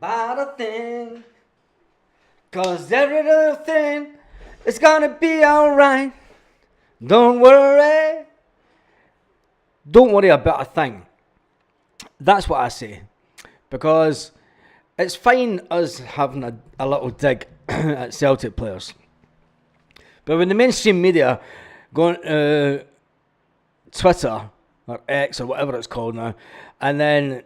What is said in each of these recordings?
about a thing. 'Cause every little thing is gonna be alright. Don't worry. Don't worry about a thing. That's what I say. Because it's fine us having a little dig at Celtic players. But when the mainstream media go on Twitter or X or whatever it's called now, and then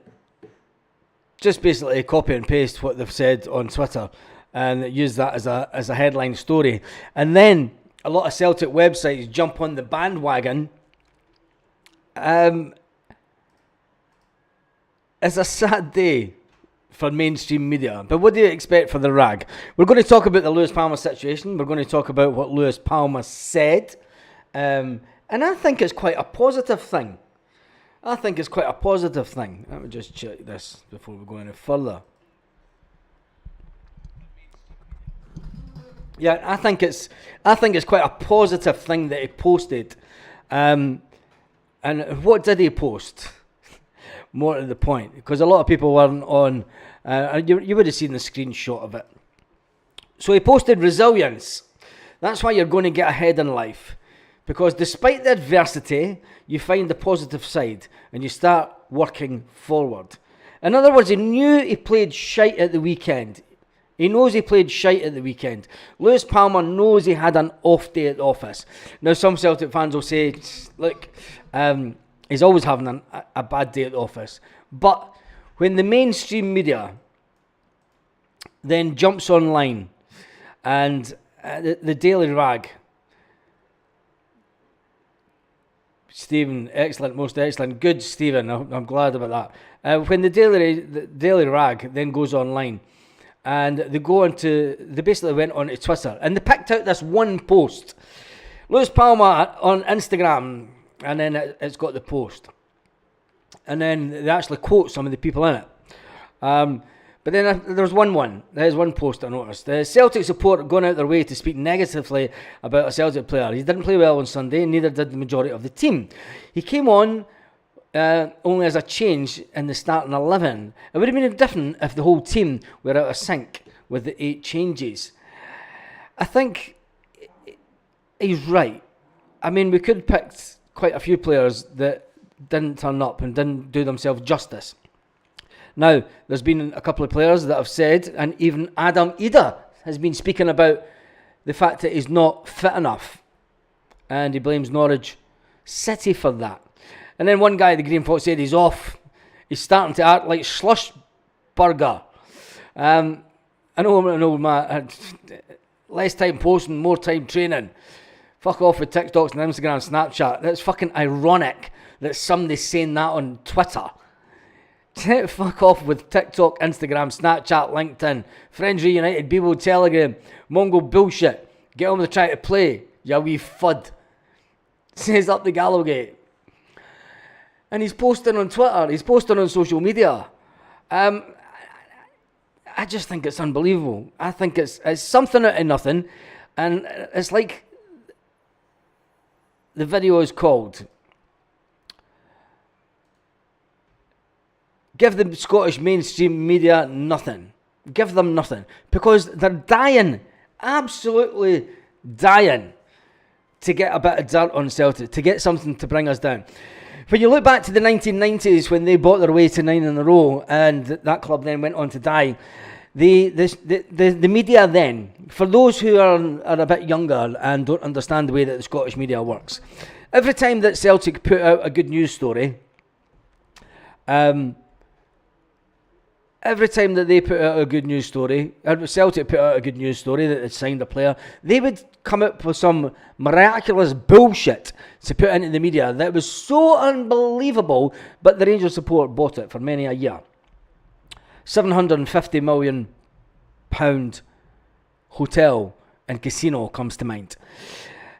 just basically copy and paste what they've said on Twitter and use that as a headline story, and then a lot of Celtic websites jump on the bandwagon, it's a sad day for mainstream media. But what do you expect for the rag? We're going to talk about the Lewis Palmer situation. We're going to talk about what Lewis Palmer said. And I think it's quite a positive thing. Let me just check this before we go any further. Yeah, I think it's quite a positive thing that he posted. And what did he post? More to the point, because a lot of people weren't on. You would have seen the screenshot of it. So he posted resilience. That's why you're going to get ahead in life, because despite the adversity, you find the positive side and you start working forward. In other words, he knew he played shite at the weekend. He knows he played shite at the weekend. Lewis Palmer knows he had an off day at the office. Now, some Celtic fans will say, look, he's always having a bad day at the office. But when the mainstream media then jumps online and the Daily Rag, Stephen, excellent, most excellent, good Stephen, I'm glad about that. When the Daily Rag then goes online, and they basically went on to Twitter, and they picked out this one post. Lewis Palmer on Instagram, and then it's got the post. And then they actually quote some of the people in it. But then there's one post I noticed. The Celtic support going out their way to speak negatively about a Celtic player. He didn't play well on Sunday, and neither did the majority of the team. He came on only as a change in the starting 11. It would have been different if the whole team were out of sync with the 8 changes. I think he's right. I mean, we could pick quite a few players that didn't turn up and didn't do themselves justice. Now, there's been a couple of players that have said, and even Idah has been speaking about the fact that he's not fit enough. And he blames Norwich City for that. And then one guy, the Green Fox, said he's off. He's starting to act like Schlussburger. I know, Matt. Less time posting, more time training. Fuck off with TikToks and Instagram and Snapchat. That's fucking ironic that somebody's saying that on Twitter. Fuck off with TikTok, Instagram, Snapchat, LinkedIn, Friends Reunited, Bebo Telegram, Mongo bullshit. Get on with the try to play, you wee fud. Says up the Gallowgate. And he's posting on Twitter, he's posting on social media. I just think it's unbelievable. I think it's something out of nothing. And it's like the video is called Give the Scottish mainstream media nothing. Give them nothing. Because they're dying, absolutely dying, to get a bit of dirt on Celtic, to get something to bring us down. When you look back to the 1990s when they bought their way to 9 in a row and that club then went on to die, the media then, for those who are a bit younger and don't understand the way that the Scottish media works, every time that Celtic put out a good news story, every time that they put out a good news story, Celtic put out a good news story that they'd signed a player, they would come up with some miraculous bullshit to put into the media that was so unbelievable, but the Rangers support bought it for many a year. £750 million hotel and casino comes to mind.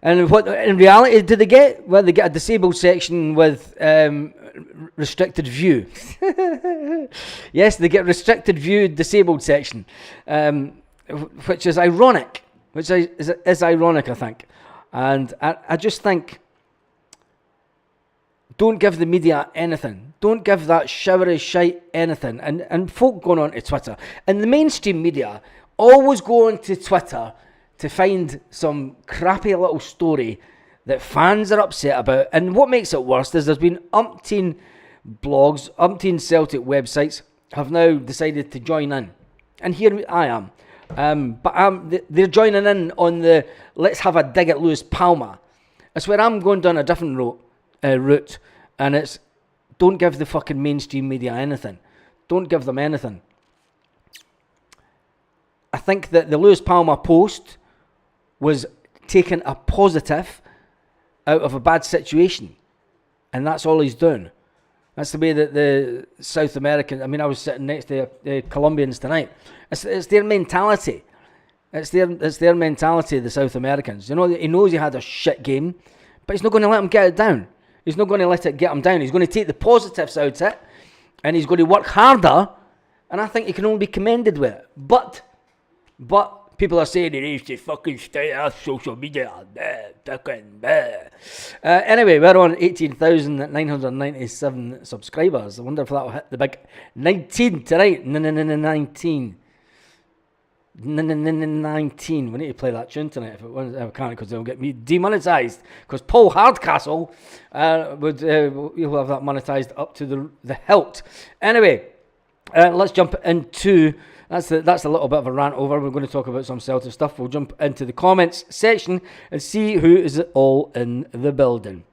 And what in reality did they get? Well, they get a disabled section with restricted view. Yes, they get restricted view disabled section, which is ironic. Which is ironic, I think. And I just think Don't give the media anything. Don't give that showery shite anything. And folk going on to Twitter. And the mainstream media always go on to Twitter to find some crappy little story that fans are upset about. And what makes it worse is there's been umpteen blogs, umpteen Celtic websites have now decided to join in. And here I am. But they're joining in on the let's have a dig at Lewis Palma. That's where I'm going down a different route. And it's don't give the fucking mainstream media anything. Don't give them anything. I think that the Lewis Palma post was taking a positive out of a bad situation. And that's all he's doing. That's the way that the South American... I mean, I was sitting next to the Colombians tonight. It's their mentality. It's their mentality, the South Americans. You know, he knows he had a shit game, but he's not going to let him get it down. He's not going to let it get him down. He's going to take the positives out of it, and he's going to work harder, and I think he can only be commended with it. But people are saying he needs to fucking stay off social media. Anyway, we're on 18,997 subscribers. I wonder if that'll hit the big 19 tonight. 19. 19. We need to play that tune tonight if it wins. I can't because they'll get me demonetised. Because Paul Hardcastle you'll have that monetised up to the hilt. Anyway, let's jump into... That's a little bit of a rant over. We're going to talk about some Celtic stuff. We'll jump into the comments section and see who is all in the building.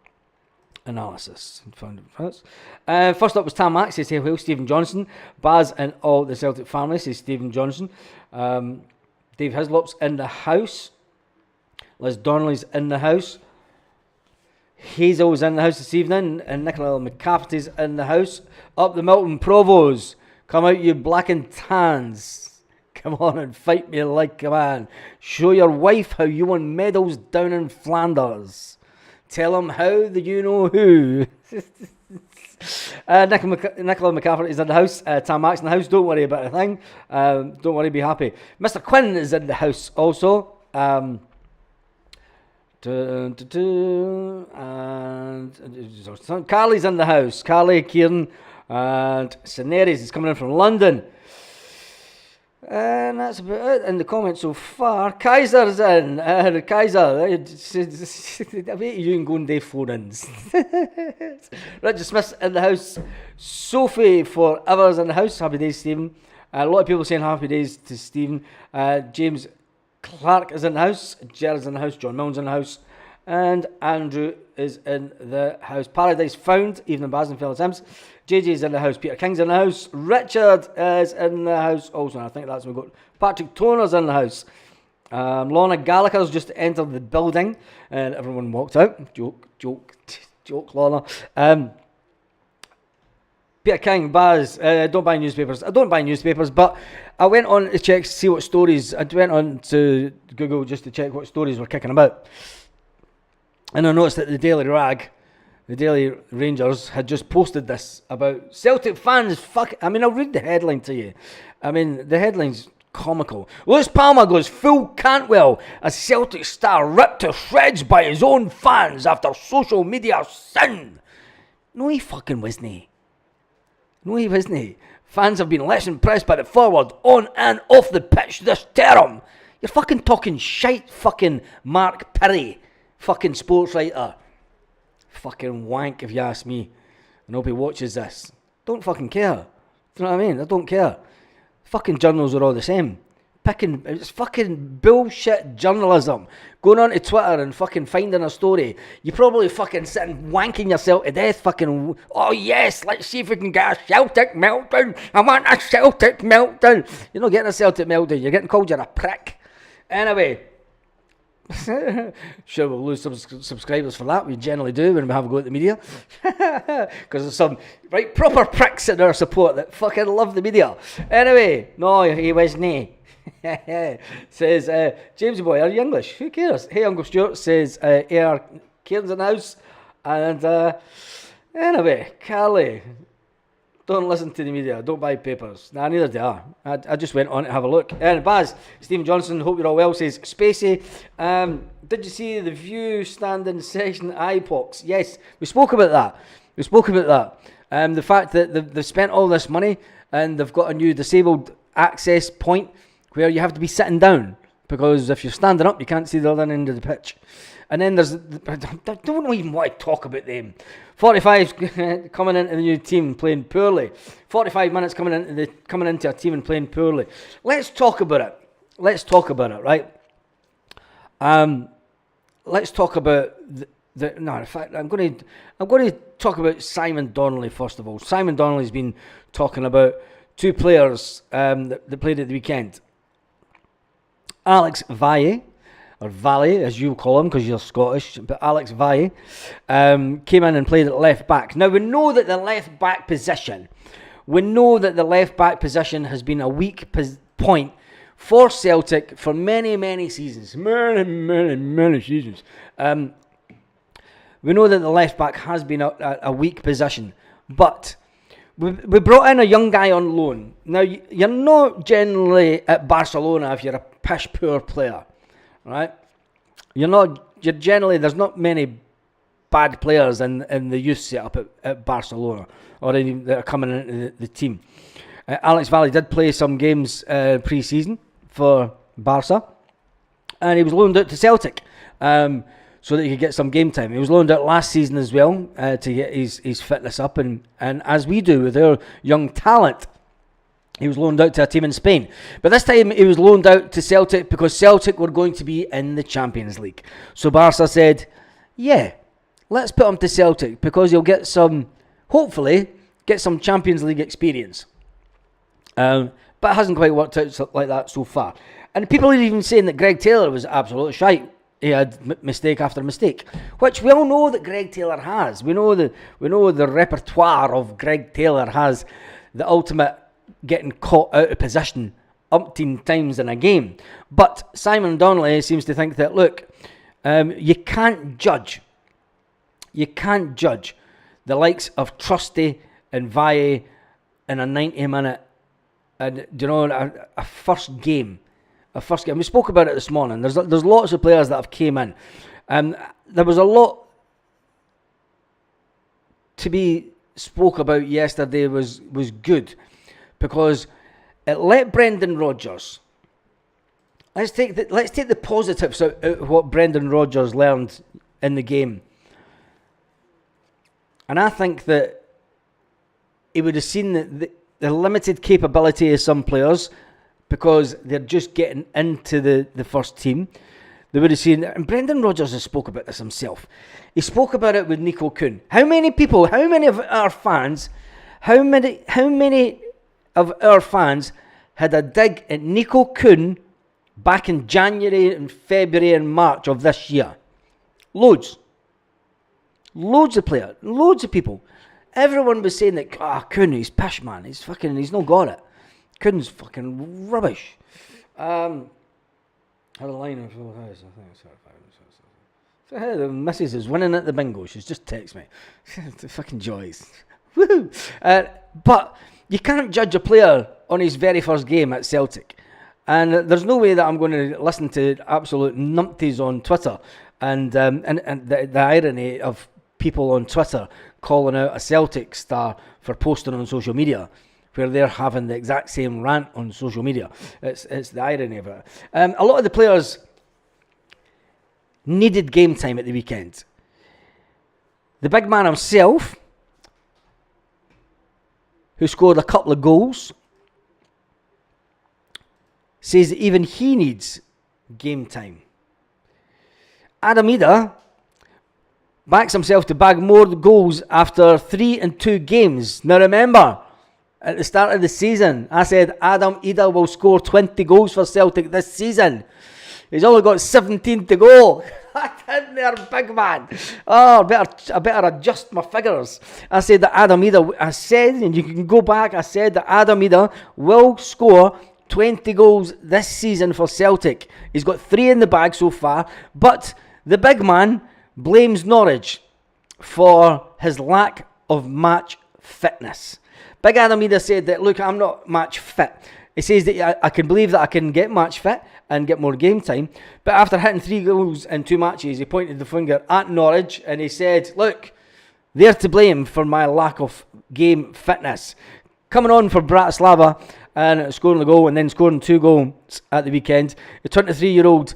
Analysis. First up was Tam Max. He says, "Hello, Stephen Johnson. Baz and all the Celtic family," says Stephen Johnson. Dave Hislop's in the house. Liz Donnelly's in the house. Hazel's in the house this evening. And Nicola McCafferty's in the house. Up the Milton Provos. Come out, you black and tans. Come on and fight me like a man. Show your wife how you won medals down in Flanders. Tell him how the you know who. Nicola McCaffrey is in the house. Tam Max in the house. Don't worry about a thing. Don't worry, be happy. Mr. Quinn is in the house also. And Carly's in the house. Carly, Kieran, and Cineris is coming in from London. And that's about it in the comments so far. Kaiser's in. Kaiser, I bet you can go and do phone-ins. Richard Smith's in the house. Sophie forever's in the house. Happy days, Stephen. A lot of people saying happy days to Stephen. James Clark is in the house. Jared's in the house. John Milne's in the house. And Andrew is in the house. Paradise Found, Evening Baz and Phyllis Sims. JJ's in the house. Peter King's in the house. Richard is in the house also. And I think that's what we've got. Patrick Toner's in the house. Lorna Gallagher's just entered the building. And everyone walked out. Joke, Lorna. Peter King, Baz, don't buy newspapers. I don't buy newspapers, but I went on to check to see what stories. I went on to Google just to check what stories were kicking about. And I noticed that the Daily Rangers had just posted this about Celtic fans. I'll read the headline to you. The headline's comical. Lewis Palma goes full Cantwell as Celtic star ripped to shreds by his own fans after social media sin. No, he fucking wasn't. No, he wasn't. Fans have been less impressed by the forward on and off the pitch this term. You're fucking talking shite, fucking Mark Perry. Fucking sports writer. Fucking wank if you ask me. And hope he watches this. Don't fucking care. Do you know what I mean? I don't care. Fucking journals are all the same. It's fucking bullshit journalism. Going on to Twitter and fucking finding a story. You're probably fucking sitting wanking yourself to death. Fucking, oh yes, let's see if we can get a Celtic meltdown. I want a Celtic meltdown. You're not getting a Celtic meltdown. You're getting called you're a prick. Anyway. Sure, we'll lose some subscribers for that. We generally do when we have a go at the media. Because there's some right proper pricks in our support that fucking love the media. Anyway, no, he wasn't. Says, James boy, are you English? Who cares? Hey, Uncle Stuart says, A.R. Cairns in the house. And anyway, Carly, don't listen to the media. Don't buy papers. Nah, neither do I. I just went on to have a look. And Baz, Stephen Johnson, hope you're all well, says, Spacey, did you see the View standing session IPOX? Yes, we spoke about that. We spoke about that. The fact that they've spent all this money and they've got a new disabled access point where you have to be sitting down, because if you're standing up, you can't see the other end of the pitch. And then I don't even want to talk about them. 45 coming into the new team playing poorly. 45 minutes coming into a team and playing poorly. Let's talk about it. Right? Let's talk about in fact, I'm going to talk about Simon Donnelly first of all. Simon Donnelly's been talking about two players that played at the weekend. Alex Valle, or Valle as you call him because you're Scottish, but Alex Valle came in and played at left back. Now we know that the left back position has been a weak point for Celtic for many seasons. Many seasons. We know that the left back has been a weak position, but we brought in a young guy on loan. Now, you're not generally at Barcelona if you're a pish poor player, right? There's not many bad players in the youth setup at Barcelona or that are coming into the team. Alex Valle did play some games pre-season for Barca, and he was loaned out to Celtic so that he could get some game time. He was loaned out last season as well to get his fitness up, and as we do with our young talent, he was loaned out to a team in Spain. But this time he was loaned out to Celtic because Celtic were going to be in the Champions League. So Barca said, yeah, let's put him to Celtic because he'll hopefully get some Champions League experience. But it hasn't quite worked out like that so far. And people are even saying that Greg Taylor was absolute shite. He had mistake after mistake, which we all know that Greg Taylor has. We know the repertoire of Greg Taylor has the ultimate getting caught out of position umpteen times in a game. But Simon Donnelly seems to think that, look, you can't judge the likes of Trusty and Valle in a 90-minute and a first game. We spoke about it this morning. There's lots of players that have came in. There was a lot to be spoke about yesterday was good because it let Brendan Rodgers. Let's take the positives out of what Brendan Rodgers learned in the game. And I think that he would have seen the limited capability of some players because they're just getting into the first team. They would have seen, and Brendan Rodgers has spoke about this himself. He spoke about it with Nico Kuhn. How many of our fans had a dig at Nico Kuhn back in January and February and March of this year? Loads of players, loads of people. Everyone was saying that, Kuhn, he's pish, man. He's not got it. Kuhn's fucking rubbish. Had a line of the missus is winning at the bingo. She's just texted me. The fucking joys. Woo! But you can't judge a player on his very first game at Celtic. And there's no way that I'm going to listen to absolute numpties on Twitter and the irony of people on Twitter calling out a Celtic star for posting on social media where they're having the exact same rant on social media. It's the irony of it. A lot of the players needed game time at the weekend. The big man himself, who scored a couple of goals, says that even he needs game time. Adam Idah backs himself to bag more goals after 3 and 2 games. Now remember, at the start of the season, I said Adam Idah will score 20 goals for Celtic this season. He's only got 17 to go. That's in there, big man. I better adjust my figures. I said that Adam Idah, and you can go back, I said that Adam Idah will score 20 goals this season for Celtic. He's got 3 in the bag so far, but the big man blames Norwich for his lack of match fitness. Big Adam Idah said that, look, I'm not match fit. He says that I can believe that I can get match fit and get more game time. But after hitting 3 goals in 2 matches, he pointed the finger at Norwich and he said, look, They're to blame for my lack of game fitness. Coming on for Bratislava and scoring a goal and then scoring 2 goals at the weekend. The 23-year-old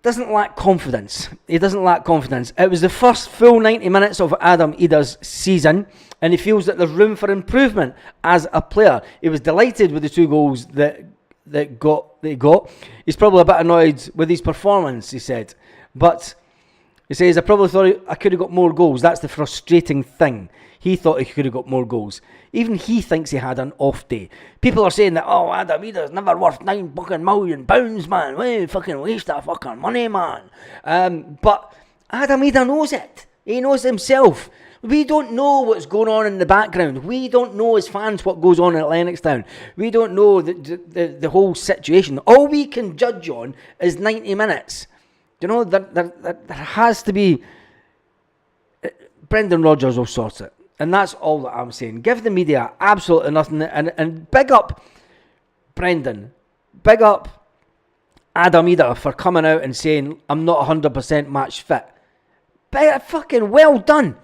doesn't lack confidence. He doesn't lack confidence. It was the first full 90 minutes of Adam Idah's season, and he feels that there's room for improvement as a player. He was delighted with the 2 goals that he got. He's probably a bit annoyed with his performance, he said. But he says, I probably thought I could have got more goals. That's the frustrating thing. He thought he could have got more goals. Even he thinks he had an off day. People are saying that, oh, Adam Idah's never worth £9 fucking million, man. Why fucking waste that fucking money, man? But Adam Idah knows it. He knows himself. We don't know what's going on in the background. We don't know as fans what goes on at Lennoxtown. We don't know the whole situation. All we can judge on is 90 minutes. You know, there has to be... Brendan Rodgers will sort it. And that's all that I'm saying. Give the media absolutely nothing. And big up Brendan. Big up Adam Idah for coming out and saying, I'm not 100% match fit. Fucking well done.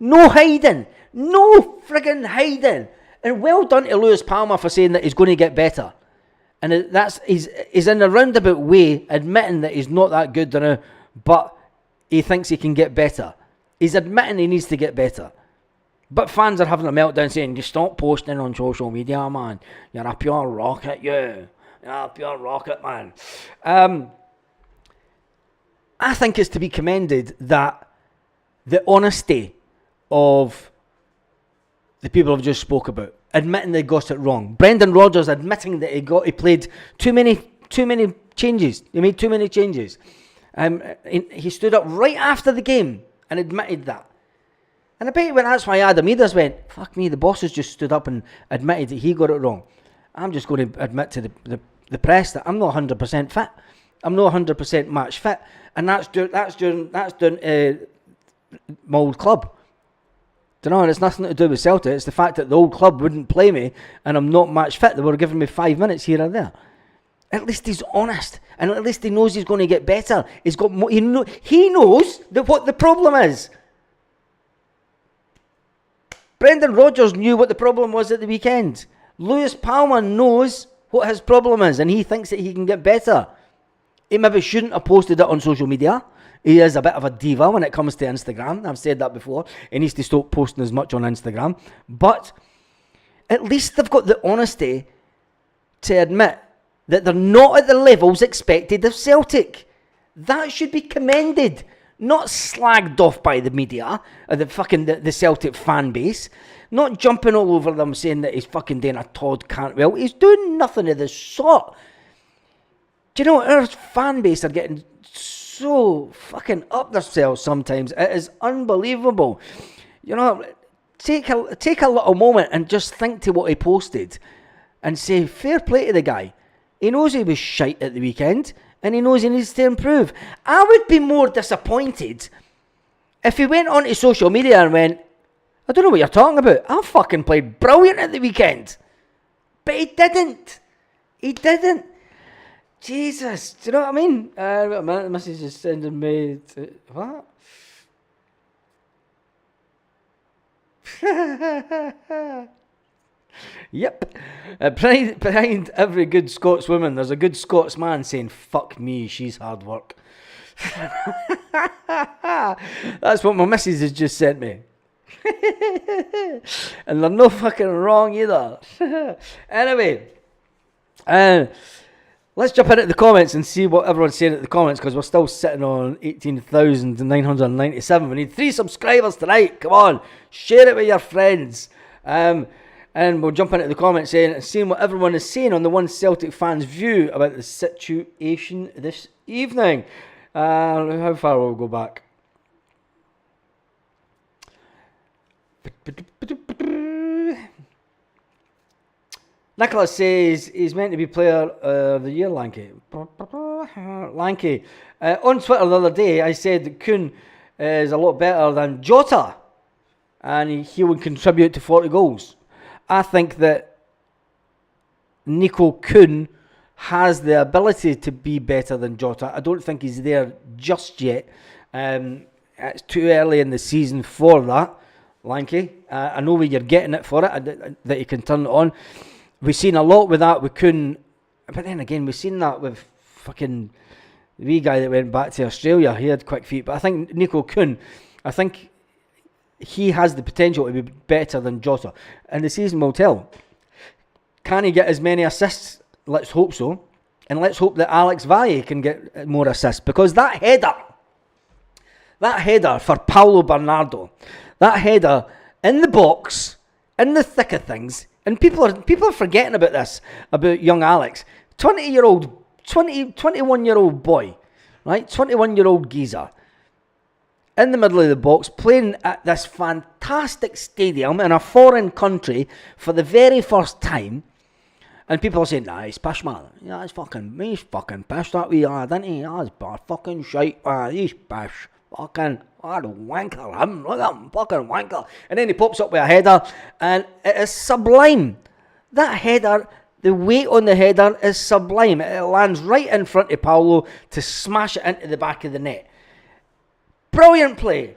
No hiding. No friggin' hiding. And well done to Lewis Palmer for saying that he's going to get better. And he's in a roundabout way admitting that he's not that good now, but he thinks he can get better. He's admitting he needs to get better. But fans are having a meltdown saying, you stop posting on social media, man. You're a pure rocket, you. You're a pure rocket, man. I think it's to be commended that the honesty of the people I've just spoke about, admitting they got it wrong. Brendan Rodgers admitting that he played too many changes. He made too many changes. He stood up right after the game and admitted that. And I bet that's why Adam Idah's went, fuck me, the boss has just stood up and admitted that he got it wrong. I'm just going to admit to the press that I'm not 100% fit. I'm not 100% match fit. And that's during my old club. Do you know, and it's nothing to do with Celtic. It's the fact that the old club wouldn't play me and I'm not match fit. They were giving me 5 minutes here and there. At least he's honest. And at least he knows he's going to get better. He's got more, he knows what the problem is. Brendan Rodgers knew what the problem was at the weekend. Lewis Palmer knows what his problem is and he thinks that he can get better. He maybe shouldn't have posted it on social media. He is a bit of a diva when it comes to Instagram. I've said that before. He needs to stop posting as much on Instagram. But at least they've got the honesty to admit that they're not at the levels expected of Celtic. That should be commended. Not slagged off by the media, or the Celtic fan base. Not jumping all over them saying that he's fucking doing a Todd Cantwell. He's doing nothing of the sort. Do you know, our fan base are getting so fucking up themselves sometimes. It is unbelievable. You know, take a little moment and just think to what he posted and say, fair play to the guy. He knows he was shite at the weekend and he knows he needs to improve. I would be more disappointed if he went onto social media and went, I don't know what you're talking about. I fucking played brilliant at the weekend. But he didn't. He didn't. Jesus, do you know what I mean? A minute, the message is sending me to, what? Yep. Behind every good Scotswoman, there's a good Scotsman saying, fuck me, she's hard work. That's what my missus has just sent me. And they're no fucking wrong either. Anyway, let's jump into the comments and see what everyone's saying at the comments, because we're still sitting on 18,997. We need 3 subscribers tonight. Come on, share it with your friends. And we'll jump into the comments and seeing what everyone is saying on the One Celtic fans' view about the situation this evening. How far will we go back? Nicholas says he's meant to be player of the year, Lanky. Lanky. On Twitter the other day, I said that Kuhn is a lot better than Jota and he would contribute to 40 goals. I think that Nico Kuhn has the ability to be better than Jota. I don't think he's there just yet. it's too early in the season for that, Lanky. I know where you're getting it for it, that you can turn it on. We've seen a lot with that. We couldn't, but then again, we've seen that with fucking the wee guy that went back to Australia. He had quick feet, but I think Nico Kuhn, I think he has the potential to be better than Jota, and the season will tell. Can he get as many assists? Let's hope so, and let's hope that Alex Valle can get more assists, because that header for Paulo Bernardo, that header in the box, in the thick of things, and people are forgetting about this, about young Alex, 21-year-old boy, right, 21-year-old geezer, in the middle of the box, playing at this fantastic stadium in a foreign country for the very first time, and people are saying, nah, he's pish, man. Yeah, he's fucking pish, that wee lad, isn't he? That's fucking shite, man. He's pish. Fucking, what a wanker, him. Look at him, fucking wanker. And then he pops up with a header, and it is sublime. That header, the weight on the header is sublime. It lands right in front of Paulo to smash it into the back of the net. Brilliant play.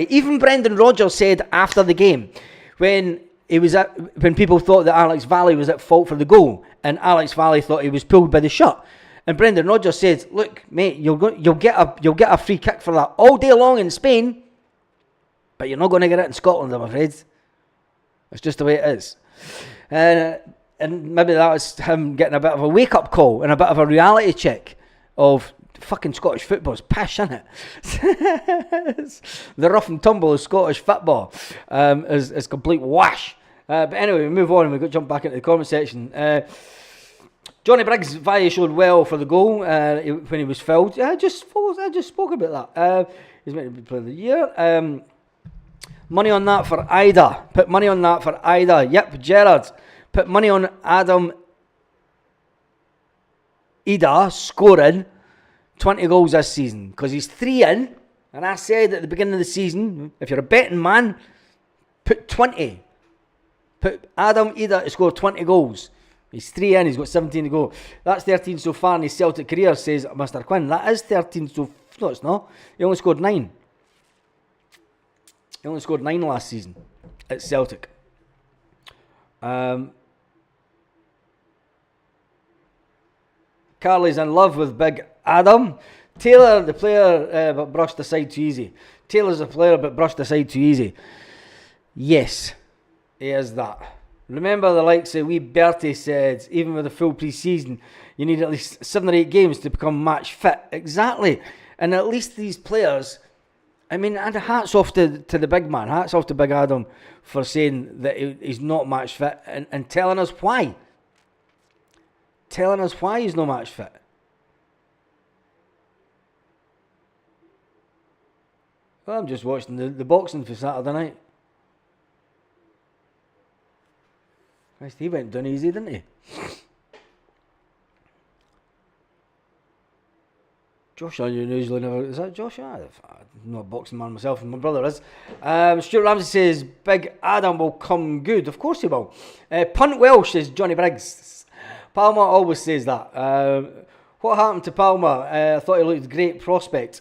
Even Brendan Rodgers said after the game, when people thought that Alex Valle was at fault for the goal, and Alex Valle thought he was pulled by the shirt, and Brendan Rodgers said, "Look, mate, you'll get a free kick for that all day long in Spain, but you're not going to get it in Scotland, I'm afraid. It's just the way it is." And maybe that was him getting a bit of a wake-up call and a bit of a reality check of fucking Scottish football's pish, isn't it? The rough and tumble of Scottish football is complete wash. But anyway, we move on and we've got to jump back into the comment section. Johnny Briggs, Valle showed well for the goal when he was fouled. I just spoke about that. He's meant to be player of the year. Money on that for Idah. Put money on that for Idah. Yep, Gerard. Put money on Adam Idah scoring 20 goals this season, because he's 3 in, and I said at the beginning of the season, if you're a betting man, put 20. Put Adam Idah to score 20 goals. He's 3 in, he's got 17 to go. That's 13 so far in his Celtic career, says Mr. Quinn. That is 13 so... No, it's not. He only scored 9. He only scored 9 last season at Celtic. Carly's in love with Big Adam. Taylor, the player, but brushed aside too easy. Taylor's a player, but brushed aside too easy. Yes, he is that. Remember the likes of wee Bertie said, even with a full pre-season, you need at least 7 or 8 games to become match fit. Exactly. And at least these players, I mean, and hats off to the big man, hats off to Big Adam for saying that he's not match fit and telling us why. Telling us why he's not match fit. Well, I'm just watching the boxing for Saturday night. Christ, he went down easy, didn't he? Josh, I usually never... Is that Josh? I'm not a boxing man myself, and my brother is. Stuart Ramsey says, Big Adam will come good. Of course he will. Punt Welsh says Johnny Briggs. Palmer always says that. What happened to Palmer? I thought he looked a great prospect.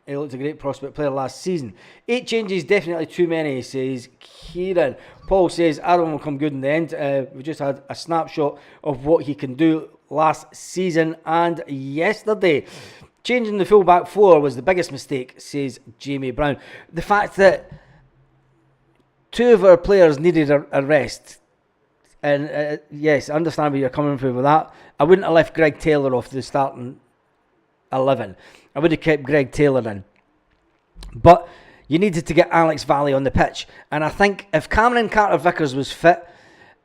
He looked a great prospect player last season. 8 changes, definitely too many, says Kieran. Paul says Adam will come good in the end. We just had a snapshot of what he can do last season and yesterday. Changing the full back 4 was the biggest mistake, says Jamie Brown. The fact that 2 of our players needed a rest. And yes, I understand where you're coming from with that. I wouldn't have left Greg Taylor off the starting 11. I would have kept Greg Taylor in. But you needed to get Alex Valle on the pitch. And I think if Cameron Carter-Vickers was fit,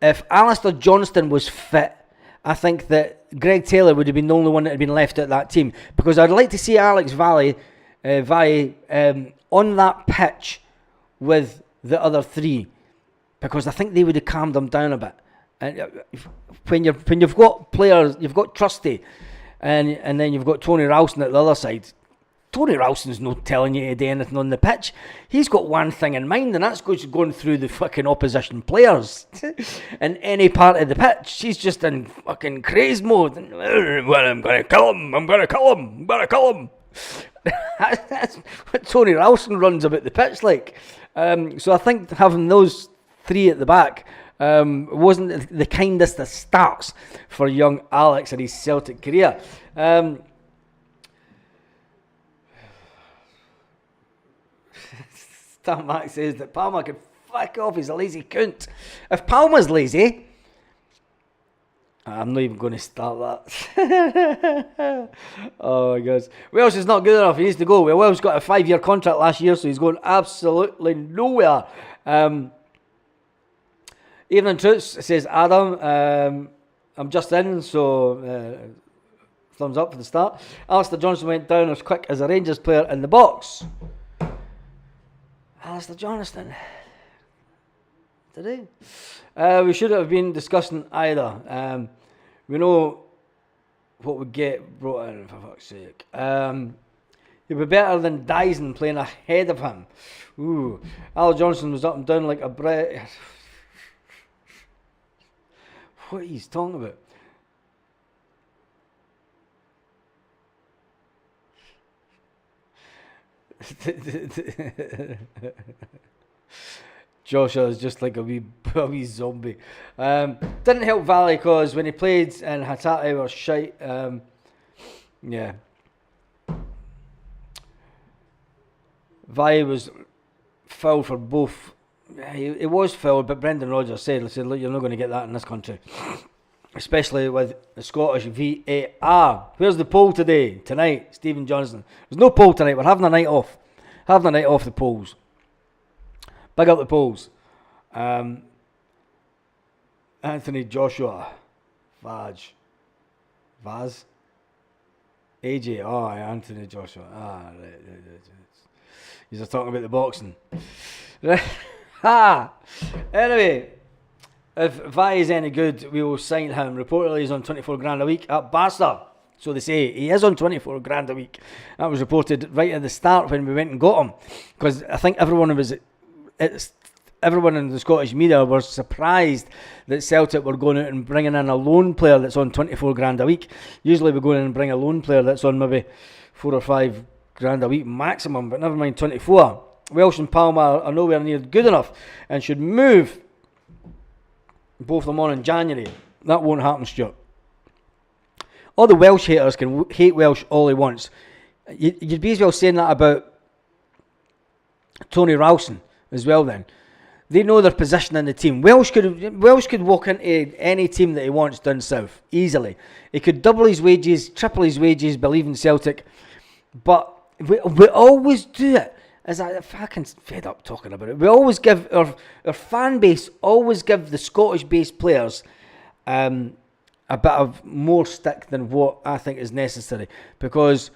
if Alistair Johnston was fit, I think that Greg Taylor would have been the only one that had been left at that team. Because I'd like to see Alex Valle on that pitch with the other 3. Because I think they would have calmed them down a bit. And when you've got players, you've got Trusty, and then you've got Tony Ralston at the other side. Tony Ralston's not telling you to do anything on the pitch. He's got one thing in mind, and that's going through the fucking opposition players in any part of the pitch. He's just in fucking craze mode. Well, I'm going to kill him. That's what Tony Ralston runs about the pitch like. So I think having those three at the back wasn't the kindest of starts for young Alex in his Celtic career. Stan Mac says that Palmer could fuck off, he's a lazy cunt. If Palmer's lazy, I'm not even going to start that. Oh my gosh. Welsh is not good enough, he needs to go. Well, Welsh got a 5-year contract last year, so he's going absolutely nowhere. Evening Truths says Adam, I'm just in, so thumbs up for the start. Alistair Johnston went down as quick as a Rangers player in the box. Alistair Johnston. Today. We should have been discussing Idah. We know what we get brought in, for fuck's sake. He'd be better than Dyson playing ahead of him. Ooh. Al Johnson was up and down like a bread. What are you talking about? Joshua is just like a wee zombie. Didn't help Valley because when he played in Hatate was shite. Yeah. Valley was fouled for both. He was fouled, but Brendan Rodgers said, look, you're not going to get that in this country. Especially with the Scottish VAR. Where's the poll tonight, Stephen Johnson? There's no poll tonight, we're having a night off. Having a night off the polls. Big up the polls. Anthony Joshua. Vaz. AJ. Oh, Anthony Joshua. Right. He's talking about the boxing. Anyway, if Vi is any good, we will sign him. Reportedly, he's on 24 grand a week at Barca. So they say he is on 24 grand a week. That was reported right at the start when we went and got him, because I think everyone in the Scottish media were surprised that Celtic were going out and bringing in a loan player that's on 24 grand a week. Usually we go in and bring a loan player that's on maybe 4 or 5 grand a week maximum, but never mind 24. Welsh and Palmer are nowhere near good enough and should move both of them on in January. That won't happen, Stuart. All the Welsh haters can hate Welsh all they want. You'd be as well saying that about Tony Ralston as well then. They know their position in the team. Welsh could walk into any team that he wants down south easily. He could double his wages, triple his wages, believe in Celtic. But we always do it. As I fucking fed up talking about it. We always give our fan base always give the Scottish-based players a bit of more stick than what I think is necessary, because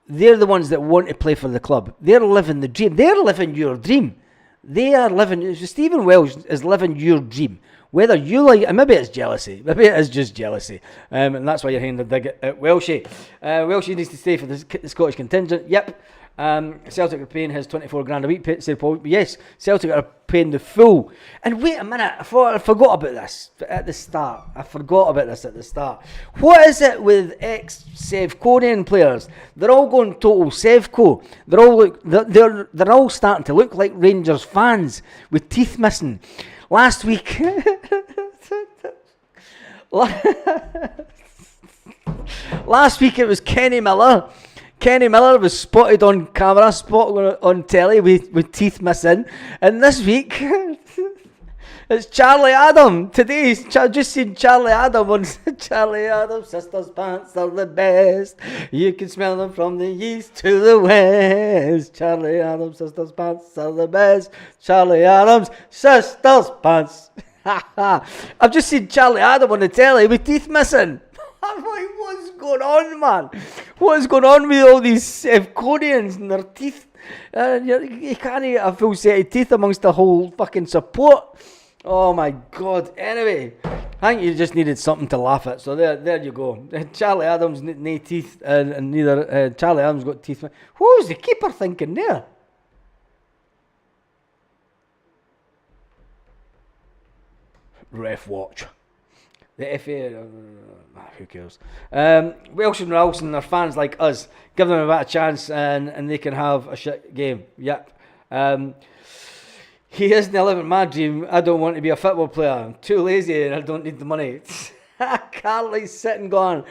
they're the ones that want to play for the club. They're living the dream. They're living your dream. They are living. Stephen Welsh is living your dream. Whether you like it, maybe it's jealousy. Maybe it is just jealousy. And that's why you're having to dig at Welshie. Welshie needs to stay for the Scottish contingent. Yep. Celtic are paying his 24 grand a week, said Paul. Yes, Celtic are paying the full. And wait a minute, I forgot about this at the start. What is it with ex-Sevconian players? They're all going total Sevco. They're all starting to look like Rangers fans with teeth missing. Last week, last week it was Kenny Miller. Kenny Miller was spotted on camera, spotted on telly with teeth missing. And this week, it's Charlie Adam. Today, I've just seen Charlie Adam on Charlie Adam's sister's pants are the best. You can smell them from the east to the west. Charlie Adam's sister's pants are the best. Charlie Adam's sister's pants. I've just seen Charlie Adam on the telly with teeth missing. I'm like, what's going on, man? What is going on with all these Sevconians and their teeth? You can't get a full set of teeth amongst the whole fucking support. Oh my God. Anyway, I think you just needed something to laugh at. So there you go. Charlie Adams, no teeth, and neither Charlie Adams got teeth. What was the keeper thinking there? Ref watch. The FA, who cares? Welsh and Ralston are fans like us. Give them a bit of chance and they can have a shit game. Yep. He isn't the 11th man dream. I don't want to be a football player. I'm too lazy and I don't need the money. Carly's sitting going,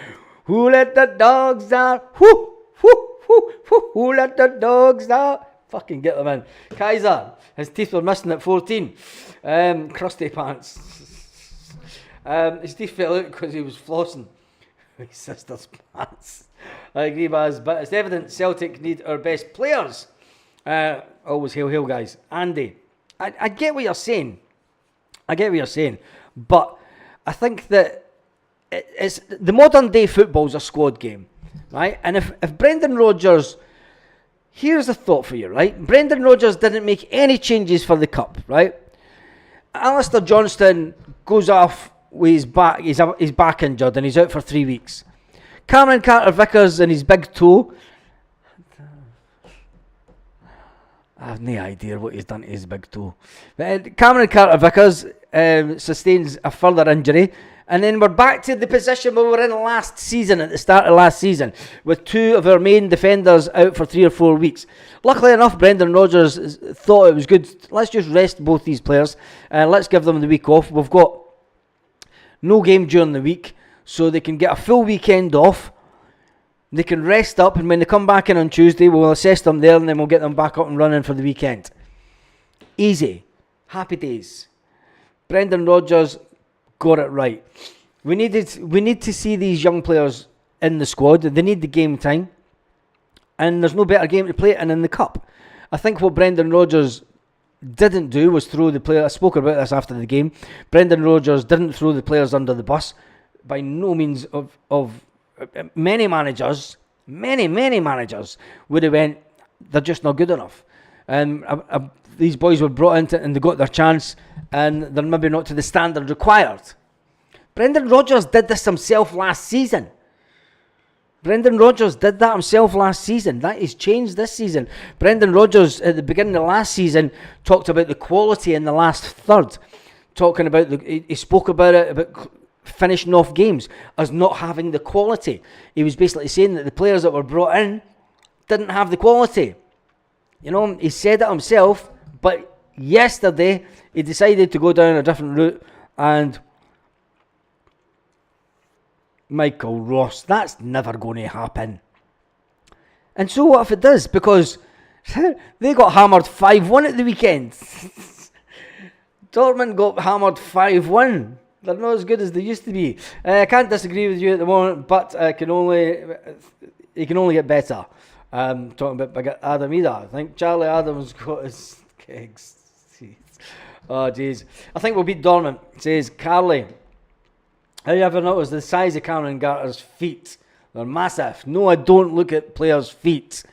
who let the dogs out? Whoo, whoo, whoo, whoo, who let the dogs out? Fucking get them in. Kaiser, his teeth were missing at 14. Crusty pants. His teeth fell out because he was flossing his sister's pants. I agree, Baz, but it's evident Celtic need our best players. Always hail, guys. Andy, I get what you're saying. But I think that it's the modern day football's a squad game, right? And if Brendan Rodgers... Here's a thought for you, right? Brendan Rodgers didn't make any changes for the cup, right? Alistair Johnston goes off with his back. He's back injured and he's out for 3 weeks. Cameron Carter-Vickers and his big toe. I have no idea what he's done to his big toe. But Cameron Carter-Vickers sustains a further injury. And then we're back to the position we were in last season, at the start of last season, with 2 of our main defenders out for 3 or 4 weeks. Luckily enough, Brendan Rodgers thought it was good. Let's just rest both these players. Let's give them the week off. We've got no game during the week, so they can get a full weekend off. They can rest up, and when they come back in on Tuesday, we'll assess them there, and then we'll get them back up and running for the weekend. Easy. Happy days. Brendan Rodgers got it right. We need to see these young players in the squad. They need the game time, and there's no better game to play it in the cup. I think what Brendan Rodgers didn't do was throw the player. I spoke about this after the game. Brendan Rodgers didn't throw the players under the bus. By no means of many managers would have went, they're just not good enough. These boys were brought into and they got their chance, and they're maybe not to the standard required. Brendan Rodgers did this himself last season. That is changed this season. Brendan Rodgers at the beginning of last season talked about the quality in the last third. He spoke about it, about finishing off games as not having the quality. He was basically saying that the players that were brought in didn't have the quality. You know, he said it himself, but yesterday he decided to go down a different route, and Michael Ross, that's never going to happen. And so what if it does? Because they got hammered 5-1 at the weekend. Dortmund got hammered 5-1. They're not as good as they used to be. I can't disagree with you at the moment, but it can only get better. Talking about Adam Idah. I think Charlie Adams got his kegs. Oh, jeez. I think we'll beat Dortmund, says Carly. Have you ever noticed the size of Cameron Garter's feet? They're massive. No, I don't look at players' feet.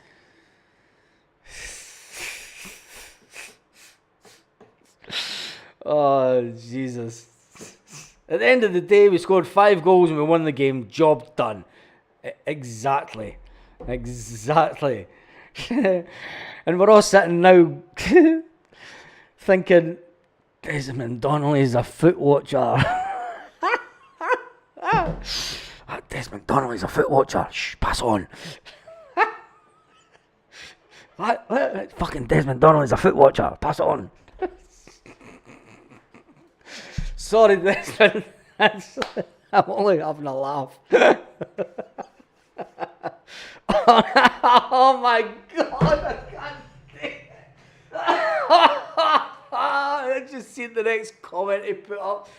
Oh, Jesus. At the end of the day, we scored 5 goals and we won the game. Job done. Exactly. And we're all sitting now thinking, Desmond Donnelly's a foot watcher. Desmond Donnelly's a foot watcher. Shh, pass on. What? Fucking Desmond Donnelly's a foot watcher. Pass on. Sorry, Desmond. I'm only having a laugh. Oh my God, I can't think. I just seen the next comment he put up.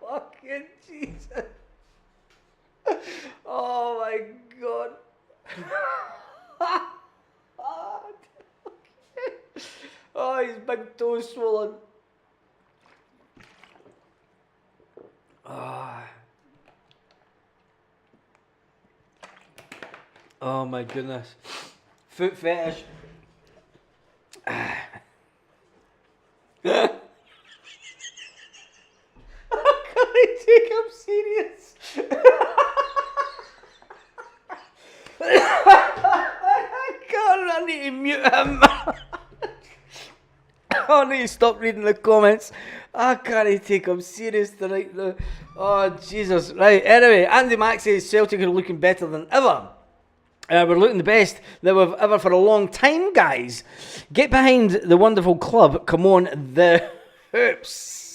Fucking Jesus. Oh my God. Oh, his big toe's swollen. Oh my goodness. Foot fetish. I can't take him serious. I need to mute him. I need to stop reading the comments. I can't take him serious tonight. No. Oh, Jesus. Right, anyway, Andy Mack says Celtic are looking better than ever. We're looking the best that we've ever for a long time, guys. Get behind the wonderful club. Come on, the hoops.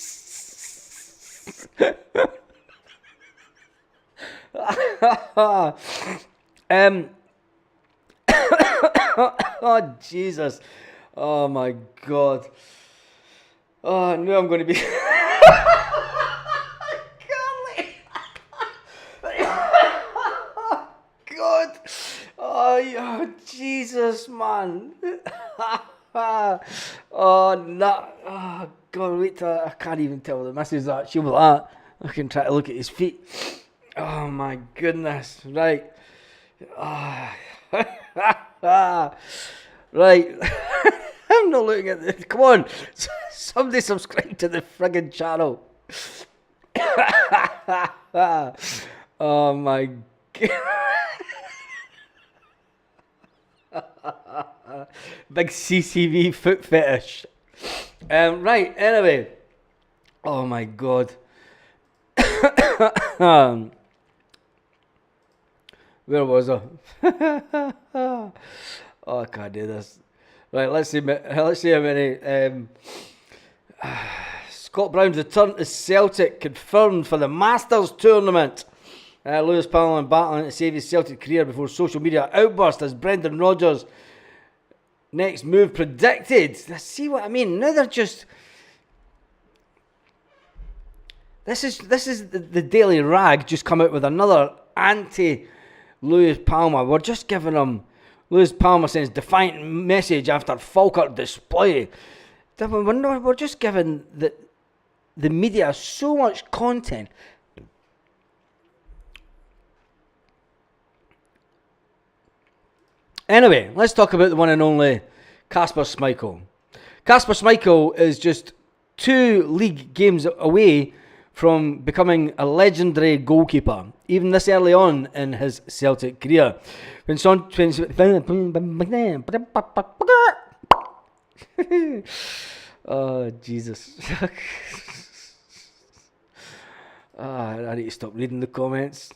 Oh, Jesus. Oh, my God. Oh, I knew I'm going to be... God. Oh, yeah, Jesus, man. Oh, no. Oh, God, wait till I can't even tell the missus that. She'll be like that. I can try to look at his feet. Oh, my goodness. Right. Oh. Right. I'm not looking at this. Come on. Somebody subscribe to the friggin' channel. Oh, my God. Big CCV foot fetish. Right, anyway. Oh my God. Where was I? Oh, I can't do this. Right, let's see how many. Scott Brown's return to Celtic confirmed for the Masters tournament. Lewis Powell battling to save his Celtic career before social media outburst as Brendan Rodgers' next move predicted. See what I mean? Now they're just... This is the Daily Rag just come out with another anti-Lewis Palmer. We're just giving him... Lewis Palmer sends defiant message after Falkirk display. We're just giving the media so much content. Anyway, let's talk about the one and only Casper Schmeichel. Casper Schmeichel is just 2 league games away from becoming a legendary goalkeeper, even this early on in his Celtic career. Oh, Jesus. I need to stop reading the comments.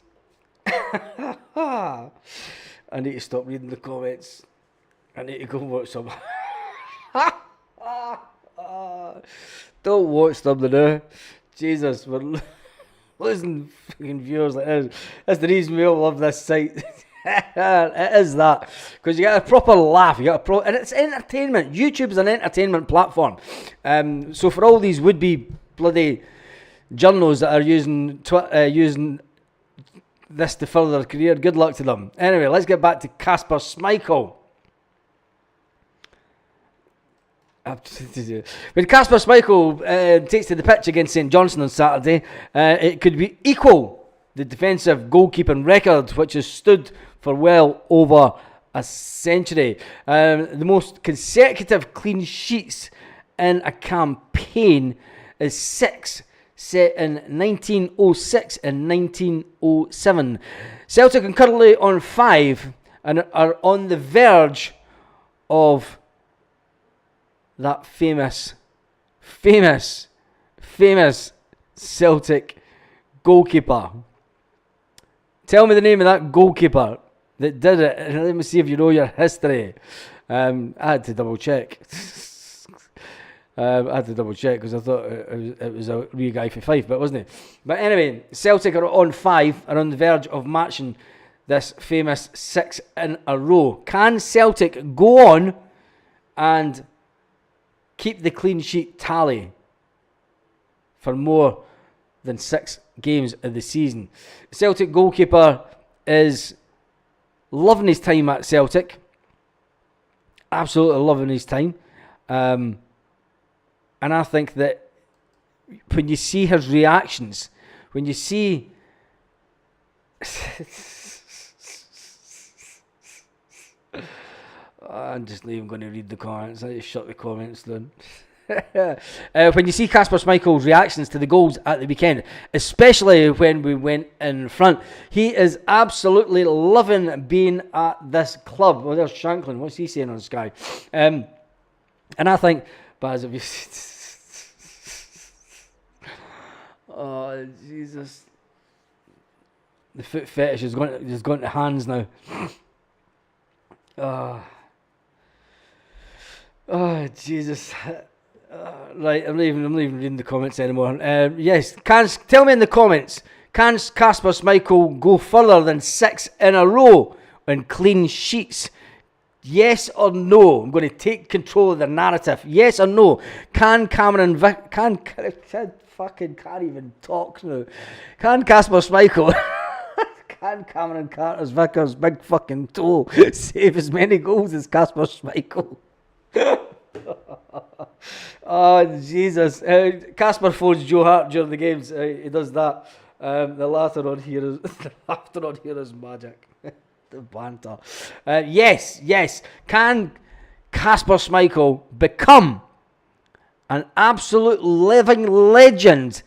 I need to stop reading the comments. I need to go and watch some. Don't watch them now. Jesus, we're losing fucking viewers like this. That's the reason we all love this site. It is that. Because you get a proper laugh. And it's entertainment. YouTube is an entertainment platform. So for all these would-be bloody journos that are using this to further their career, good luck to them. Anyway, let's get back to Casper Schmeichel. When Casper Schmeichel takes to the pitch against St Johnstone on Saturday, it could be equal the defensive goalkeeping record, which has stood for well over a century. The most consecutive clean sheets in a campaign is 6, set in 1906 and 1907. Celtic are currently on 5 and are on the verge of that famous Celtic goalkeeper. Tell me the name of that goalkeeper that did it, and let me see if you know your history. I had to double check. Because I thought it was a wee guy for 5, but it wasn't. But anyway, Celtic are on 5, are on the verge of matching this famous 6 in a row. Can Celtic go on and keep the clean sheet tally for more than 6 games of the season? Celtic goalkeeper is loving his time at Celtic. Absolutely loving his time. And I think that when you see his reactions, when you see... I'm just not even going to read the comments. I just shut the comments down. When you see Casper Schmeichel's reactions to the goals at the weekend, especially when we went in front, he is absolutely loving being at this club. Well, there's Shanklin. What's he saying on Sky? And I think, Baz, if you... Oh, Jesus. The foot fetish has gone to hands now. Oh, Jesus. Right, I'm not even reading the comments anymore. Yes, tell me in the comments, can Casper Schmeichel go further than 6 in a row on clean sheets? Yes or no? I'm going to take control of the narrative. Yes or no? Can Cameron fucking can't even talk now. Can Casper Schmeichel can Cameron Vickers' big fucking toe save as many goals as Casper Schmeichel? Oh, Jesus. Casper phones Joe Hart during the games. He does that. The laughter on here is magic. The banter. Yes. Can Casper Schmeichel become an absolute living legend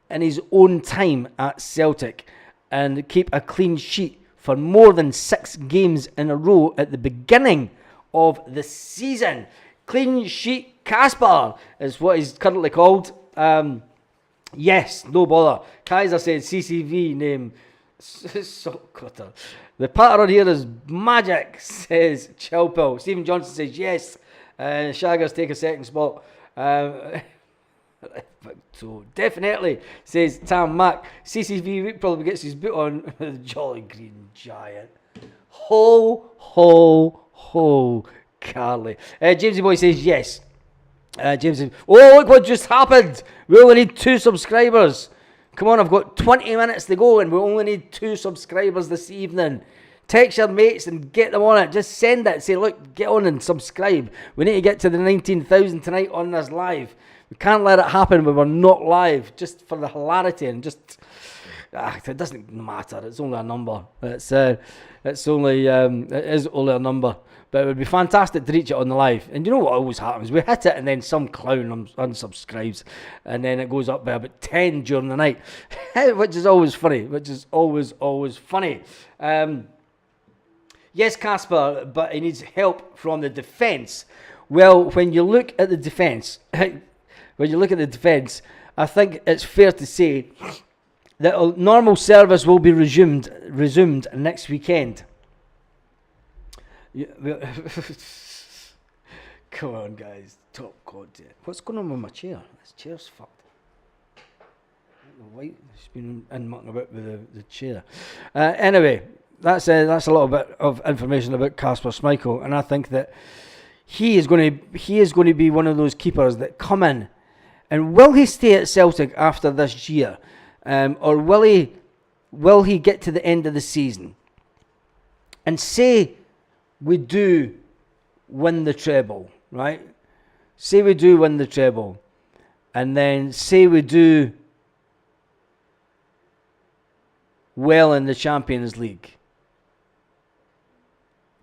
in his own time at Celtic and keep a clean sheet for more than 6 games in a row at the beginning of the season? Clean sheet Casper is what he's currently called. Yes, no bother. Kaiser said CCV name Salt Cutter. The patter on here is magic, says Chilpill. Stephen Johnson says yes. Shaggers take a second spot. So definitely, says Tam Mack. CCV probably gets his boot on the Jolly Green Giant. Ho, Carly. Jamesy Boy says yes. Jamesy, look what just happened. We only need 2 subscribers. Come on, I've got 20 minutes to go and we only need 2 subscribers this evening. Text your mates and get them on it. Just send it. Say, look, get on and subscribe. We need to get to the 19,000 tonight on this live. We can't let it happen when we're not live, just for the hilarity and just... it doesn't matter. It's only a number. It is only a number. But it would be fantastic to reach it on the live. And you know what always happens? We hit it and then some clown unsubscribes. And then it goes up by about 10 during the night. Which is always funny. Always funny. Yes, Casper, but he needs help from the defence. Well, when you look at the defence, I think it's fair to say that normal service will be resumed next weekend. Come on, guys. Top content. What's going on with my chair? This chair's fucked. It's been in mucking about with the chair. Anyway, that's a little bit of information about Casper Schmeichel, and I think that he is going to be one of those keepers that come in. And will he stay at Celtic after this year, or will he get to the end of the season and say we do win the treble, right? Say we do win the treble, and then say we do well in the Champions League.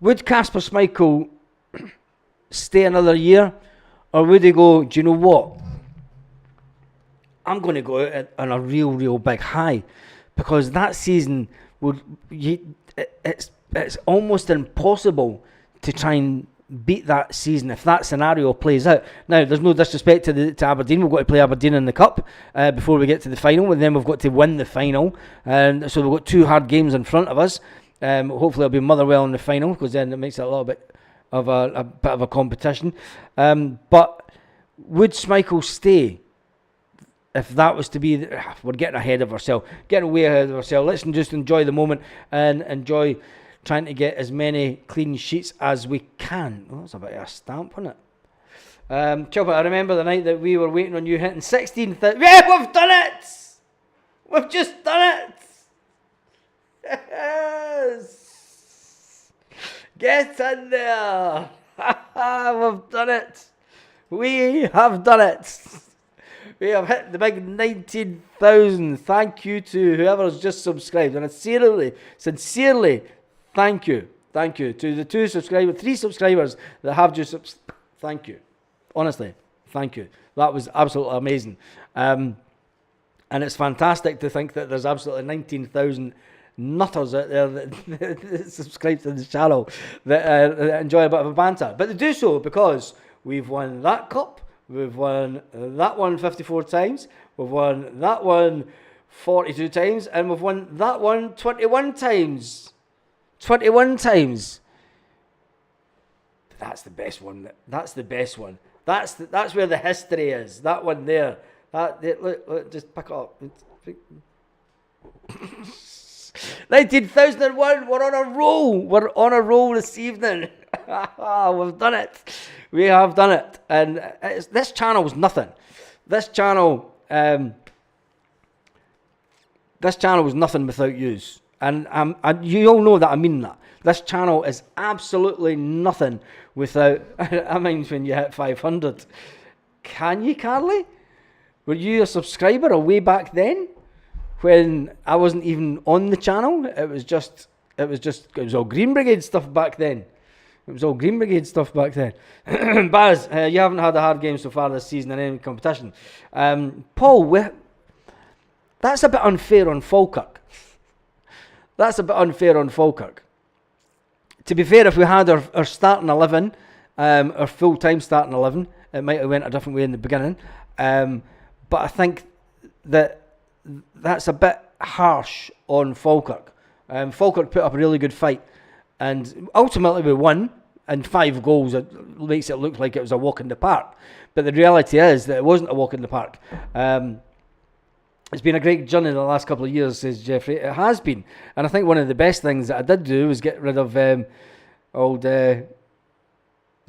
Would Casper Schmeichel stay another year, or would he go, do you know what? I'm going to go out on a real big high, because that season it's almost impossible to try and beat that season if that scenario plays out. Now, there's no disrespect to Aberdeen. We've got to play Aberdeen in the Cup before we get to the final, and then we've got to win the final. And so we've got 2 hard games in front of us. Hopefully it'll be Motherwell in the final, because then it makes it a little bit of a competition. But would Schmeichel stay if that was to be... We're getting ahead of ourselves. Getting way ahead of ourselves. Let's just enjoy the moment and enjoy trying to get as many clean sheets as we can. Oh, that's a bit of a stamp, wasn't it? Chopper, I remember the night that we were waiting on you hitting 16,000. Yeah, we've done it! We've just done it! Yes! Get in there! We've done it! We have done it! We have hit the big 19,000. Thank you to whoever has just subscribed. And I sincerely, thank you. Thank you to the 3 subscribers that have just thank you. Honestly, thank you. That was absolutely amazing. And it's fantastic to think that there's absolutely 19,000 nutters out there that subscribe to the channel that enjoy a bit of a banter. But they do so because we've won that cup, We've won that one 54 times. We've won that one 42 times. And we've won that one 21 times. 21 times. That's the best one. That's the best one. That's where the history is. That one there. Look, just pick it up. 19,001. We're on a roll. We're on a roll this evening. We've done it. We have done it. And this channel was nothing. This channel was nothing without yous. And you all know that I mean that. This channel is absolutely nothing without... I mean, when you hit 500. Can you, Carly? Were you a subscriber way back then? When I wasn't even on the channel? It was all Green Brigade stuff back then. Baz, you haven't had a hard game so far this season in any competition. Paul, that's a bit unfair on Falkirk. To be fair, if we had our starting 11, our full-time starting 11, it might have went a different way in the beginning. But I think that's a bit harsh on Falkirk. Falkirk put up a really good fight, and ultimately we won. And 5 goals, it makes it look like it was a walk in the park. But the reality is that it wasn't a walk in the park. It's been a great journey the last couple of years, says Jeffrey. It has been. And I think one of the best things that I did do was get rid of old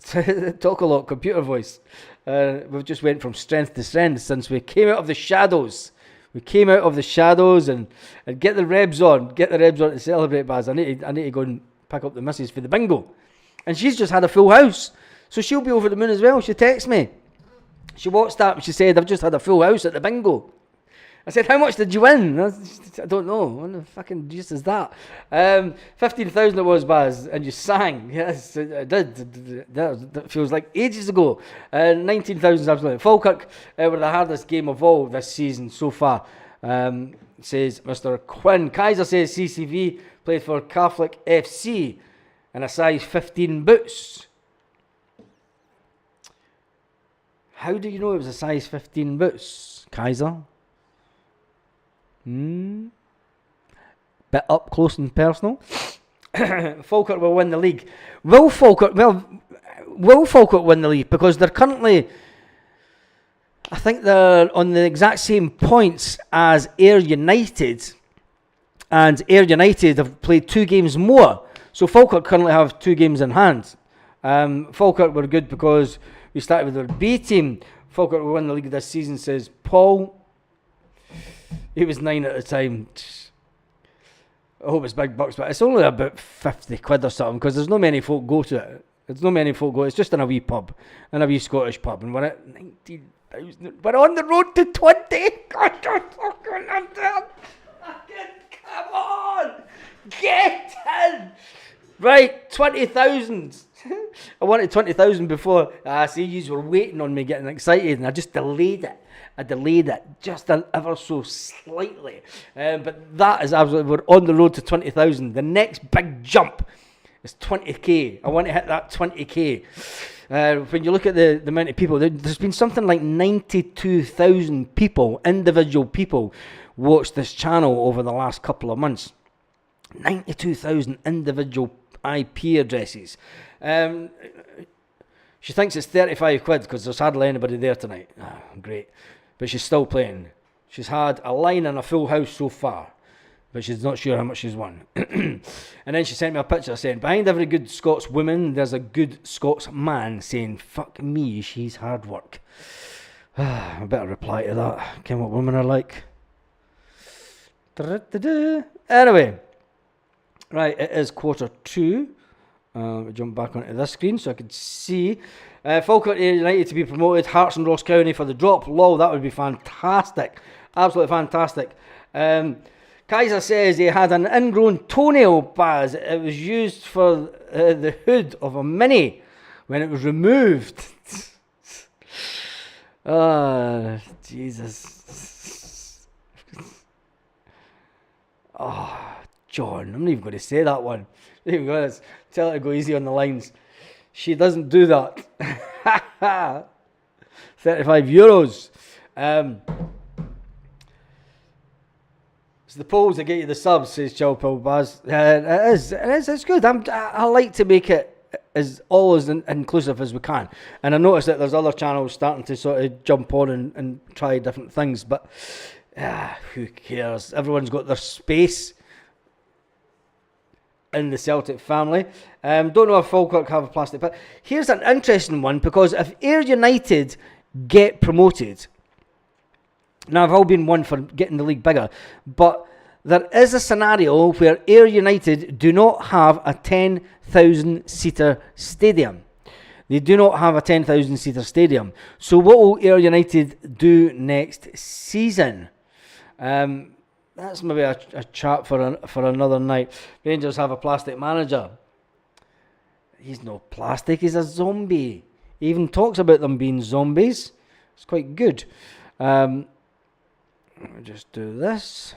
talk a lot computer voice. We've just went from strength to strength since we came out of the shadows. We came out of the shadows and get the rebs on. Get the rebs on to celebrate, Baz. I need to go and pick up the missus for the bingo. And she's just had a full house. So she'll be over the moon as well. She texted me. She WhatsApped and she said, I've just had a full house at the bingo. I said, how much did you win? I don't know. What the fucking juice is that? 15,000 it was, Baz. And you sang. Yes, I did. That feels like ages ago. 19,000 is absolutely. Falkirk were the hardest game of all this season so far, says Mr. Quinn. Kaiser says CCV played for Catholic FC. And a size 15 boots. How do you know it was a size 15 boots, Kaiser? Bit up close and personal. Falkirk will win the league. Will Falkirk win the league? Because they're currently, I think they're on the exact same points as Ayr United. And Ayr United have played 2 games more. So Falkirk currently have 2 games in hand. Falkirk were good because we started with their B team. Falkirk will win the league this season, says Paul. He was 9 at the time. I hope it's big bucks, but it's only about 50 quid or something because there's no many folk go to it. It's just in a wee pub, in a wee Scottish pub, and we're at 19,000. We're on the road to 20. God, come on, get in. Right, 20,000. I wanted 20,000 before. See, you were waiting on me getting excited, and I just delayed it. Just ever so slightly. But that is absolutely, we're on the road to 20,000. The next big jump is 20k. I want to hit that 20k. When you look at the amount of people, there's been something like 92,000 people, individual people, watch this channel over the last couple of months. 92,000 individual IP addresses. She thinks it's 35 quid because there's hardly anybody there tonight. Great. But she's still playing. She's had a line and a full house so far, but she's not sure how much she's won. And then she sent me a picture saying, behind every good Scots woman, there's a good Scots man saying, fuck me, she's hard work. I better reply to that. Ken what women are like. Anyway. Right, it is 2:15. We'll jump back onto this screen so I can see. Falkirk United to be promoted. Hearts and Ross County for the drop. Lol, that would be fantastic. Absolutely fantastic. Kaiser says he had an ingrown toenail, Baz. It was used for the hood of a Mini when it was removed. Oh, Jesus. Oh. John, I'm not even going to say that one. I'm not even going to tell her to go easy on the lines. She doesn't do that. €35. It's the polls that get you the subs, says Chilpil Baz. It's good. I like to make it as always inclusive as we can. And I notice that there's other channels starting to sort of jump on and try different things, but who cares? Everyone's got their space in the Celtic family. Don't know if Falkirk have a plastic, but here's an interesting one, because if Ayr United get promoted, now I've all been one for getting the league bigger, but there is a scenario where Ayr United do not have a 10,000 seater stadium. They do not have a 10,000 seater stadium. So what will Ayr United do next season? That's maybe a chat for another night. Rangers have a plastic manager. He's no plastic, he's a zombie. He even talks about them being zombies. It's quite good. Let me just do this.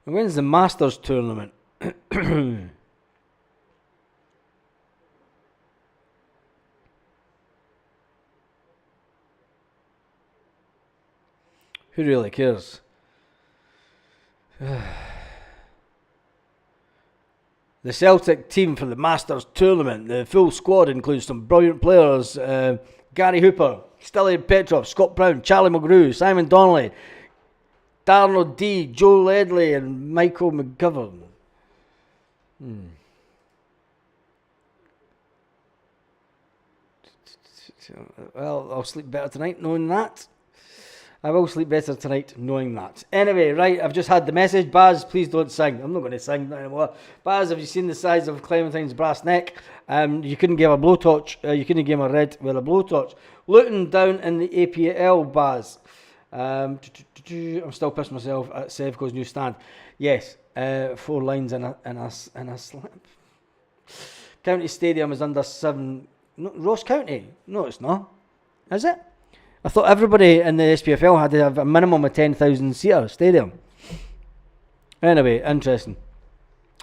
When's the Masters tournament? Who really cares? The Celtic team for the Masters tournament. The full squad includes some brilliant players. Gary Hooper, Stilian Petrov, Scott Brown, Charlie McGrew, Simon Donnelly, Darren O'Dea, Joe Ledley and Michael McGovern. Well, I'll sleep better tonight knowing that. I will sleep better tonight knowing that. Anyway, right, I've just had the message. Baz, please don't sing. I'm not going to sing anymore. Baz, have you seen the size of Clementine's brass neck? You couldn't give a blowtorch. You couldn't give him a red with a blowtorch. Luton down in the APL, Baz. I'm still pissed myself at Sevco's new stand. Yes, 4 lines in a slip. County Stadium is under 7. No, Ross County? No, it's not. Is it? I thought everybody in the SPFL had to have a minimum of 10,000 seater stadium. Anyway, interesting.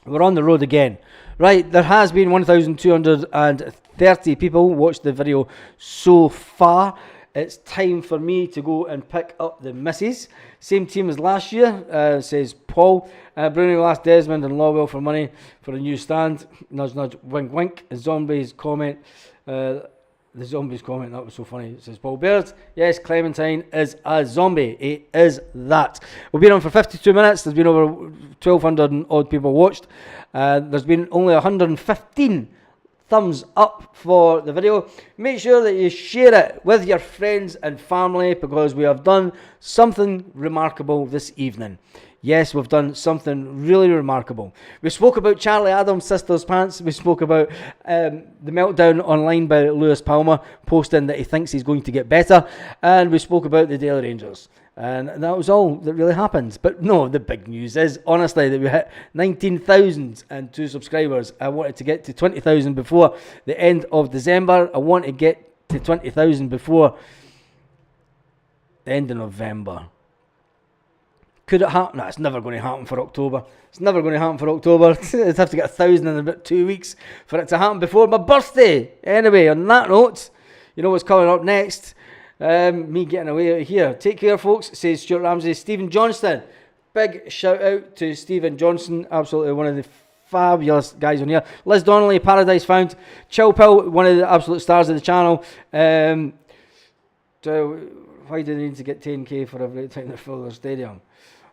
We're on the road again. Right, there has been 1,230 people watched the video so far. It's time for me to go and pick up the misses. Same team as last year, says Paul. Bruno will ask Desmond and Lawwell for money for a new stand. Nudge, nudge, wink, wink. Zombies comment. The zombies comment, that was so funny. It says Paul Baird. Yes, Clementine is a zombie. It is that. We've been on for 52 minutes. There's been over 1,200 and odd people watched. There's been only 115 thumbs up for the video. Make sure that you share it with your friends and family, because we have done something remarkable this evening. Yes, we've done something really remarkable. We spoke about Charlie Adams' sister's pants. We spoke about the meltdown online by Lewis Palmer, posting that he thinks he's going to get better. And we spoke about the Daily Rangers. And that was all that really happened. But no, the big news is, honestly, that we hit 19,002 subscribers. I wanted to get to 20,000 before the end of December. I want to get to 20,000 before the end of November. Could it happen? No, it's never going to happen for October. It's never going to happen for October. I'd have to get 1,000 in about 2 weeks for it to happen before my birthday. Anyway, on that note, you know what's coming up next? Me getting away out of here. Take care, folks, says Stuart Ramsey. Stephen Johnston. Big shout out to Stephen Johnson. Absolutely one of the fabulous guys on here. Liz Donnelly, Paradise Found. Chilpil, one of the absolute stars of the channel. So why do they need to get 10k for every time they fill their stadium?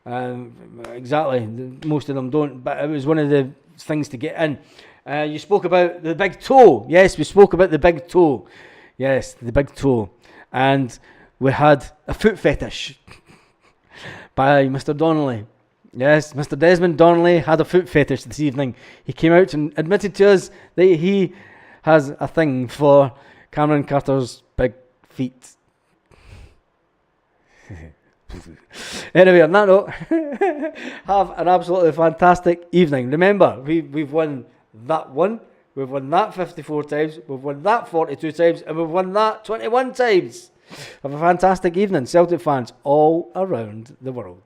Exactly, most of them don't, but it was one of the things to get in. You spoke about the big toe. Yes, we spoke about the big toe. Yes, the big toe. And we had a foot fetish by Mr. Donnelly. Yes, Mr. Desmond Donnelly had a foot fetish this evening. He came out and admitted to us that he has a thing for Cameron Carter's big feet. Anyway, on that note, have an absolutely fantastic evening. Remember, we've won that one, we've won that 54 times, we've won that 42 times, and we've won that 21 times. Have a fantastic evening, Celtic fans all around the world.